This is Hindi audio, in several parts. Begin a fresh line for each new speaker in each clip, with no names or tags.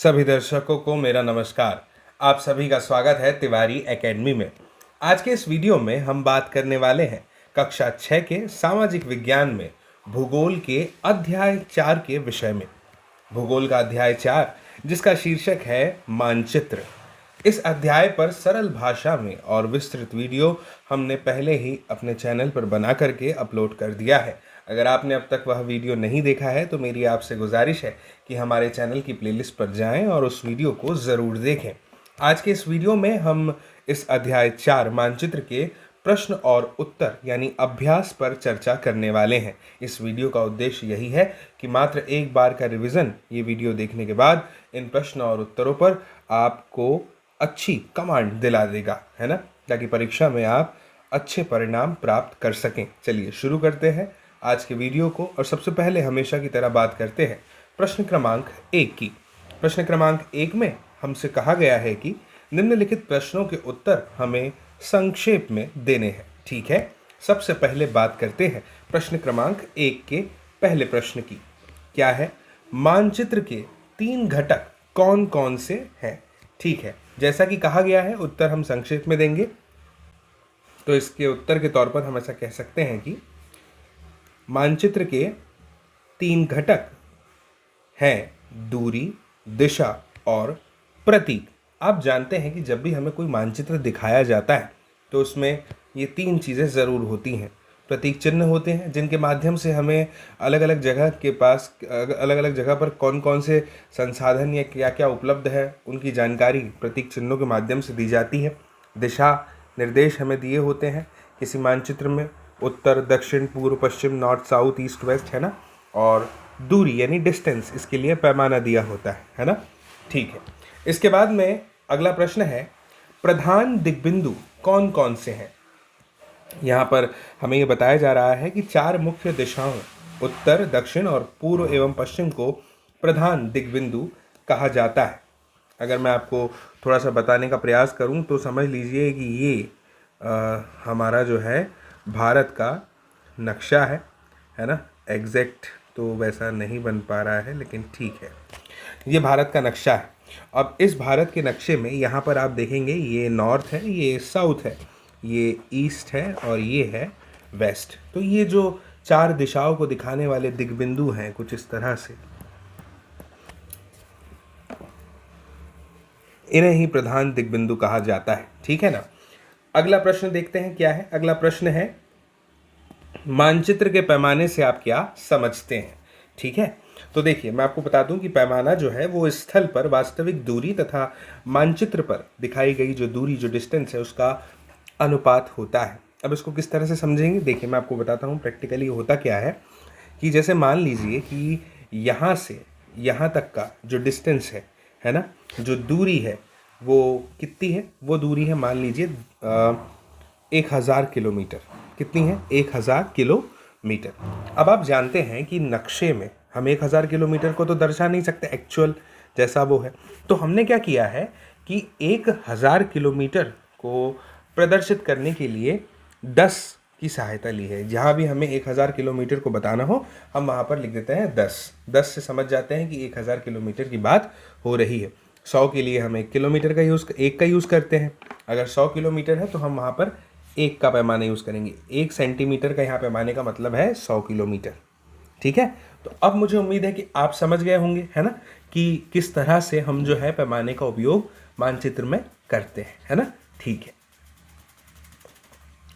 सभी दर्शकों को मेरा नमस्कार। आप सभी का स्वागत है तिवारी एकेडमी में। आज के इस वीडियो में हम बात करने वाले हैं कक्षा 6 के सामाजिक विज्ञान में भूगोल के अध्याय 4 के विषय में। भूगोल का अध्याय 4 जिसका शीर्षक है मानचित्र। इस अध्याय पर सरल भाषा में और विस्तृत वीडियो हमने पहले ही अपने चैनल पर बना करके अपलोड कर दिया है। अगर आपने अब तक वह वीडियो नहीं देखा है तो मेरी आपसे गुजारिश है कि हमारे चैनल की प्लेलिस्ट पर जाएं और उस वीडियो को ज़रूर देखें। आज के इस वीडियो में हम इस अध्याय 4 मानचित्र के प्रश्न और उत्तर यानी अभ्यास पर चर्चा करने वाले हैं। इस वीडियो का उद्देश्य यही है कि मात्र एक बार का रिवीजन ये वीडियो देखने के बाद इन प्रश्न और उत्तरों पर आपको अच्छी कमांड दिला देगा, है ना, ताकि परीक्षा में आप अच्छे परिणाम प्राप्त कर सकें। चलिए शुरू करते हैं आज के वीडियो को और सबसे पहले हमेशा की तरह बात करते हैं प्रश्न क्रमांक 1 की। प्रश्न क्रमांक 1 में हमसे कहा गया है कि निम्नलिखित प्रश्नों के उत्तर हमें संक्षेप में देने हैं। ठीक है, सबसे पहले बात करते हैं प्रश्न क्रमांक 1 के पहले प्रश्न की। क्या है? मानचित्र के 3 घटक कौन कौन से हैं? ठीक है, जैसा कि कहा गया है उत्तर हम संक्षेप में देंगे, तो इसके उत्तर के तौर पर हम ऐसा कह सकते हैं कि मानचित्र के 3 घटक हैं दूरी, दिशा और प्रतीक। आप जानते हैं कि जब भी हमें कोई मानचित्र दिखाया जाता है तो उसमें ये 3 चीज़ें ज़रूर होती हैं। प्रतीक चिन्ह होते हैं जिनके माध्यम से हमें अलग अलग जगह के पास अलग अलग जगह पर कौन कौन से संसाधन या क्या क्या उपलब्ध है उनकी जानकारी प्रतीक चिन्हों के माध्यम से दी जाती है। दिशा निर्देश हमें दिए होते हैं किसी मानचित्र में, उत्तर, दक्षिण, पूर्व, पश्चिम, नॉर्थ, साउथ, ईस्ट, वेस्ट, है ना। और दूरी यानी डिस्टेंस, इसके लिए पैमाना दिया होता है ना। ठीक है, इसके बाद में अगला प्रश्न है प्रधान दिग्बिंदु कौन कौन से हैं। यहाँ पर हमें ये बताया जा रहा है कि 4 मुख्य दिशाओं उत्तर, दक्षिण और पूर्व एवं पश्चिम को प्रधान दिग्बिंदु कहा जाता है। अगर मैं आपको थोड़ा सा बताने का प्रयास करूं तो समझ लीजिए कि ये हमारा जो है भारत का नक्शा है ना। एग्जैक्ट तो वैसा नहीं बन पा रहा है लेकिन ठीक है, ये भारत का नक्शा है। अब इस भारत के नक्शे में यहाँ पर आप देखेंगे ये नॉर्थ है, ये साउथ है, ये ईस्ट है और ये है वेस्ट। तो ये जो 4 दिशाओं को दिखाने वाले दिग्बिंदु हैं कुछ इस तरह से, इन्हें ही प्रधान दिग्बिंदु कहा जाता है। ठीक है ना। अगला प्रश्न देखते हैं क्या है। अगला प्रश्न है मानचित्र के पैमाने से आप क्या समझते हैं। ठीक है, तो देखिए मैं आपको बता दूं कि पैमाना जो है वो स्थल पर वास्तविक दूरी तथा मानचित्र पर दिखाई गई जो दूरी, जो डिस्टेंस है, उसका अनुपात होता है। अब इसको किस तरह से समझेंगे, देखिए मैं आपको बताता हूँ प्रैक्टिकली होता क्या है कि जैसे मान लीजिए कि यहाँ से यहाँ तक का जो डिस्टेंस है ना, जो दूरी है वो कितनी है, वो दूरी है मान लीजिए 1000 किलोमीटर। कितनी है? 1000 किलोमीटर। अब आप जानते हैं कि नक्शे में हम 1000 किलोमीटर को तो दर्शा नहीं सकते एक्चुअल जैसा वो है, तो हमने क्या किया है कि 1000 किलोमीटर को प्रदर्शित करने के लिए 10 की सहायता ली है। जहाँ भी हमें 1000 किलोमीटर को बताना हो हम वहाँ पर लिख देते हैं 10 से समझ जाते हैं कि 1000 किलोमीटर की बात हो रही है। 100 के लिए हम 1 किलोमीटर का एक का यूज़ करते हैं। अगर 100 किलोमीटर है तो हम वहाँ पर 1 का पैमाना यूज़ करेंगे। 1 सेंटीमीटर का यहाँ पैमाने का मतलब है 100 किलोमीटर। ठीक है, तो अब मुझे उम्मीद है कि आप समझ गए होंगे, है ना, कि किस तरह से हम जो है पैमाने का उपयोग मानचित्र में करते हैं, है ना। ठीक है,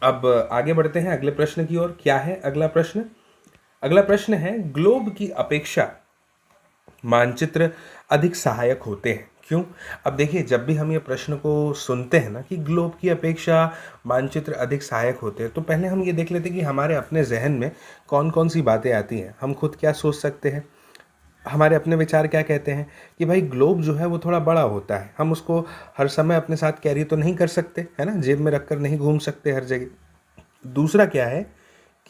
अब आगे बढ़ते हैं अगले प्रश्न की ओर। क्या है अगला प्रश्न? अगला प्रश्न है ग्लोब की अपेक्षा मानचित्र अधिक सहायक होते हैं, क्यों? अब देखिए जब भी हम ये प्रश्न को सुनते हैं ना कि ग्लोब की अपेक्षा मानचित्र अधिक सहायक होते हैं, तो पहले हम ये देख लेते हैं कि हमारे अपने जहन में कौन कौन सी बातें आती हैं। हम खुद क्या सोच सकते हैं, हमारे अपने विचार क्या कहते हैं कि भाई ग्लोब जो है वो थोड़ा बड़ा होता है, हम उसको हर समय अपने साथ कैरी तो नहीं कर सकते, है ना, जेब में रखकर नहीं घूम सकते हर जगह। दूसरा क्या है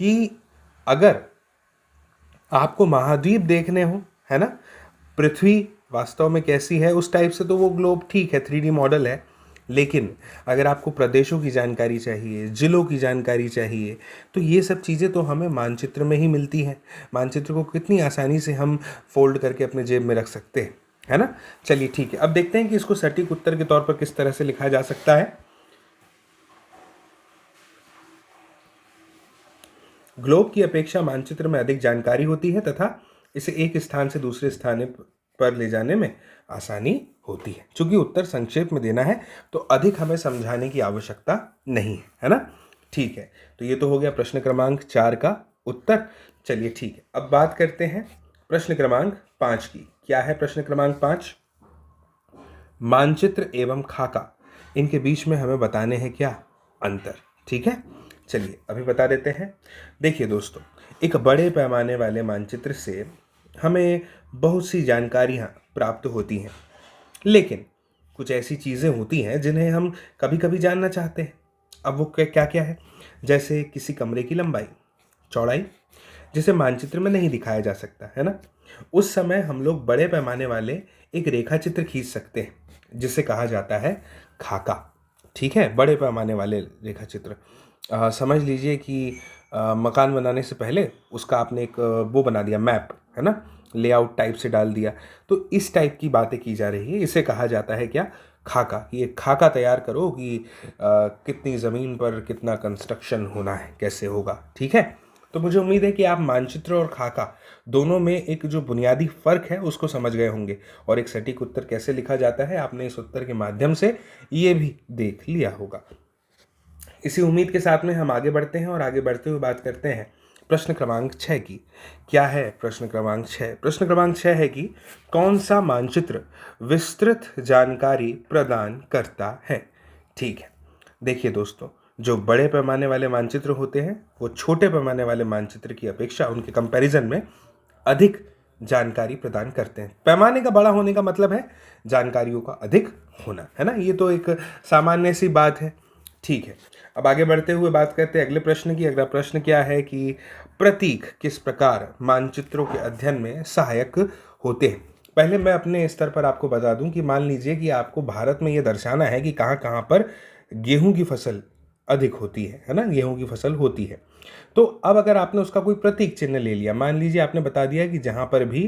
कि अगर आपको महाद्वीप देखने हो, है ना, पृथ्वी वास्तव में कैसी है उस टाइप से, तो वो ग्लोब ठीक है, 3D मॉडल है। लेकिन अगर आपको प्रदेशों की जानकारी चाहिए, जिलों की जानकारी चाहिए, तो ये सब चीज़ें तो हमें मानचित्र में ही मिलती हैं। मानचित्र को कितनी आसानी से हम फोल्ड करके अपने जेब में रख सकते हैं, है ना। चलिए ठीक है, अब देखते हैं कि इसको सटीक उत्तर के तौर पर किस तरह से लिखा जा सकता है। ग्लोब की अपेक्षा मानचित्र में अधिक जानकारी होती है तथा इसे एक स्थान से दूसरे स्थान पर ले जाने में आसानी होती है। चूंकि उत्तर संक्षेप में देना है तो अधिक हमें समझाने की आवश्यकता नहीं है ना। ठीक है, तो ये तो हो गया प्रश्न क्रमांक 4 का उत्तर। चलिए ठीक है, अब बात करते हैं प्रश्न क्रमांक 5 की। क्या है प्रश्न क्रमांक 5? मानचित्र एवं खाका, इनके बीच में हमें बताने हैं क्या अंतर। ठीक है, चलिए अभी बता देते हैं। देखिए दोस्तों, एक बड़े पैमाने वाले मानचित्र से हमें बहुत सी जानकारियाँ प्राप्त होती हैं, लेकिन कुछ ऐसी चीज़ें होती हैं जिन्हें हम कभी कभी जानना चाहते हैं। अब वो क्या क्या है? जैसे किसी कमरे की लंबाई, चौड़ाई, जिसे मानचित्र में नहीं दिखाया जा सकता है ना। उस समय हम लोग बड़े पैमाने वाले एक रेखा चित्र खींच सकते हैं जिसे कहा जाता है खाका। ठीक है, बड़े पैमाने वाले रेखा चित्र। समझ लीजिए कि मकान बनाने से पहले उसका आपने एक वो बना दिया, मैप है ना, लेआउट टाइप से डाल दिया। तो इस टाइप की बातें की जा रही है, इसे कहा जाता है क्या? खाका। ये खाका तैयार करो कि कितनी ज़मीन पर कितना कंस्ट्रक्शन होना है, कैसे होगा। ठीक है, तो मुझे उम्मीद है कि आप मानचित्र और खाका दोनों में एक जो बुनियादी फ़र्क है उसको समझ गए होंगे, और एक सटीक उत्तर कैसे लिखा जाता है आपने इस उत्तर के माध्यम से ये भी देख लिया होगा। इसी उम्मीद के साथ में हम आगे बढ़ते हैं और आगे बढ़ते हुए बात करते हैं प्रश्न क्रमांक 6 की। क्या है प्रश्न क्रमांक 6? प्रश्न क्रमांक 6 है कि कौन सा मानचित्र विस्तृत जानकारी प्रदान करता है। ठीक है, देखिए दोस्तों, जो बड़े पैमाने वाले मानचित्र होते हैं वो छोटे पैमाने वाले मानचित्र की अपेक्षा उनके कंपैरिजन में अधिक जानकारी प्रदान करते हैं। पैमाने का बड़ा होने का मतलब है जानकारियों का अधिक होना, है ना। ये तो एक सामान्य सी बात है। ठीक है, अब आगे बढ़ते हुए बात करते हैं अगले प्रश्न की। अगला प्रश्न क्या है कि प्रतीक किस प्रकार मानचित्रों के अध्ययन में सहायक होते हैं। पहले मैं अपने स्तर पर आपको बता दूं कि मान लीजिए कि आपको भारत में यह दर्शाना है कि कहाँ कहाँ पर गेहूं की फसल अधिक होती है ना, गेहूं की फसल होती है। तो अब अगर आपने उसका कोई प्रतीक चिन्ह ले लिया, मान लीजिए आपने बता दिया कि जहाँ पर भी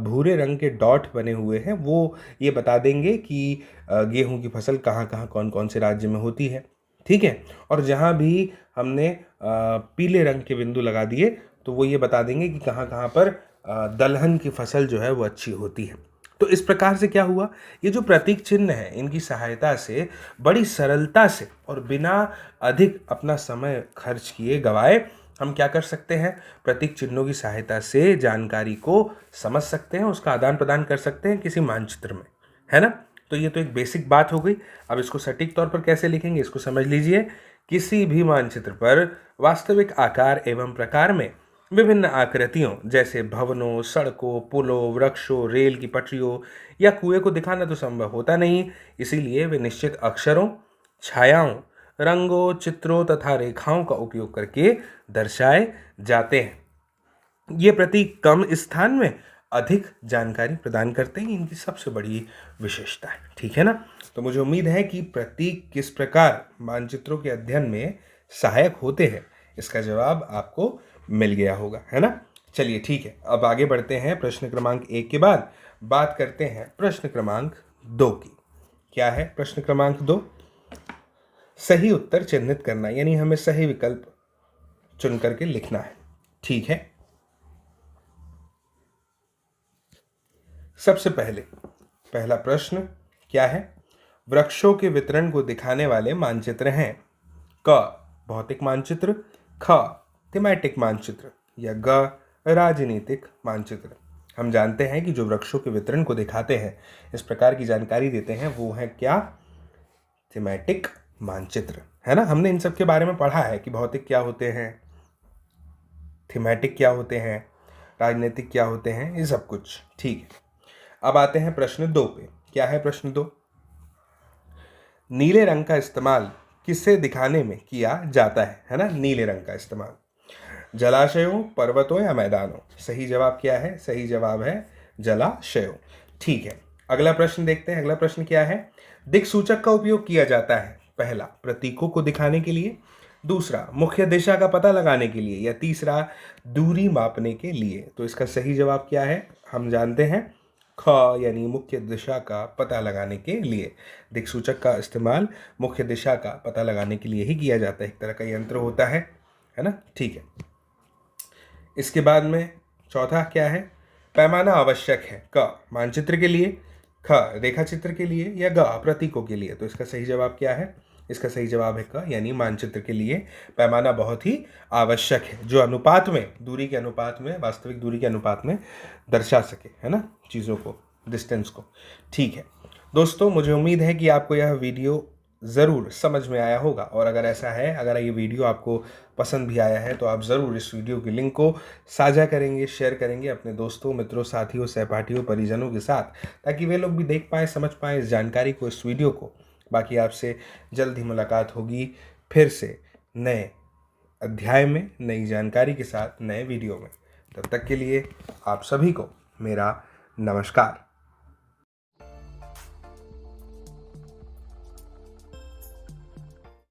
भूरे रंग के डॉट बने हुए हैं वो ये बता देंगे कि गेहूं की फसल कहाँ कहाँ कौन कौन से राज्य में होती है। ठीक है, और जहाँ भी हमने पीले रंग के बिंदु लगा दिए तो वो ये बता देंगे कि कहाँ कहाँ पर दलहन की फसल जो है वो अच्छी होती है। तो इस प्रकार से क्या हुआ, ये जो प्रतीक चिन्ह है इनकी सहायता से बड़ी सरलता से और बिना अधिक अपना समय खर्च किए गवाए हम क्या कर सकते हैं, प्रतीक चिन्हों की सहायता से जानकारी को समझ सकते हैं, उसका आदान प्रदान कर सकते हैं किसी मानचित्र में, है ना। तो ये तो एक बेसिक बात हो गई। अब इसको सटीक तौर पर कैसे लिखेंगे इसको समझ लीजिए। किसी भी मानचित्र पर वास्तविक आकार एवं प्रकार में विभिन्न आकृतियों जैसे भवनों, सड़कों, पुलों, वृक्षों, रेल की पटरियों या कुएं को दिखाना तो संभव होता नहीं, इसीलिए वे निश्चित अक्षरों, छायाओं, रंगों, चित्रों तथा रेखाओं का उपयोग करके दर्शाए जाते हैं। ये प्रतीक कम स्थान में अधिक जानकारी प्रदान करते हैं, इनकी सबसे बड़ी विशेषता है। ठीक है ना, तो मुझे उम्मीद है कि प्रतीक किस प्रकार मानचित्रों के अध्ययन में सहायक होते हैं इसका जवाब आपको मिल गया होगा, है ना। चलिए ठीक है, अब आगे बढ़ते हैं। प्रश्न क्रमांक 1 के बाद बात करते हैं प्रश्न क्रमांक 2 की। क्या है प्रश्न क्रमांक 2? सही उत्तर चिन्हित करना, यानी हमें सही विकल्प चुन करके लिखना है। ठीक है, सबसे पहले पहला प्रश्न क्या है, वृक्षों के वितरण को दिखाने वाले मानचित्र हैं। क भौतिक मानचित्र, ख थीमेटिक मानचित्र या ग राजनीतिक मानचित्र। हम जानते हैं कि जो वृक्षों के वितरण को दिखाते हैं, इस प्रकार की जानकारी देते हैं, वो है क्या, थीमेटिक मानचित्र, है ना। हमने इन सब के बारे में पढ़ा है कि भौतिक क्या होते हैं, थीमेटिक क्या होते हैं, राजनीतिक क्या होते हैं, ये सब कुछ। ठीक है, अब आते हैं प्रश्न 2 पे। क्या है प्रश्न 2? नीले रंग का इस्तेमाल किसे दिखाने में किया जाता है ना। नीले रंग का इस्तेमाल जलाशयों, पर्वतों या मैदानों। सही जवाब क्या है? सही जवाब है जलाशयों। ठीक है, अगला प्रश्न देखते हैं। अगला प्रश्न क्या है, दिक्सूचक का उपयोग किया जाता है। पहला प्रतीकों को दिखाने के लिए, दूसरा मुख्य दिशा का पता लगाने के लिए, या तीसरा दूरी मापने के लिए। तो इसका सही जवाब क्या है? हम जानते हैं ख यानी मुख्य दिशा का पता लगाने के लिए। दिक्सूचक का इस्तेमाल मुख्य दिशा का पता लगाने के लिए ही किया जाता है, एक तरह का यंत्र होता है ना। ठीक है, इसके बाद में चौथा क्या है? पैमाना आवश्यक है। क मानचित्र के लिए, ख रेखा चित्र के लिए, या ग प्रतीकों के लिए। तो इसका सही जवाब क्या है? इसका सही जवाब है क, यानी मानचित्र के लिए पैमाना बहुत ही आवश्यक है, जो अनुपात में, दूरी के अनुपात में, वास्तविक दूरी के अनुपात में दर्शा सके, है ना, चीज़ों को, डिस्टेंस को। ठीक है दोस्तों, मुझे उम्मीद है कि आपको यह वीडियो ज़रूर समझ में आया होगा, और अगर ऐसा है, अगर ये वीडियो आपको पसंद भी आया है, तो आप ज़रूर इस वीडियो की लिंक को साझा करेंगे, शेयर करेंगे अपने दोस्तों, मित्रों, साथियों, सहपाठियों, परिजनों के साथ, ताकि वे लोग भी देख पाएँ, समझ पाएँ इस जानकारी को, इस वीडियो को। बाकी आपसे जल्द ही मुलाकात होगी फिर से नए अध्याय में, नई जानकारी के साथ, नए वीडियो में। तब तक के लिए आप सभी को मेरा नमस्कार।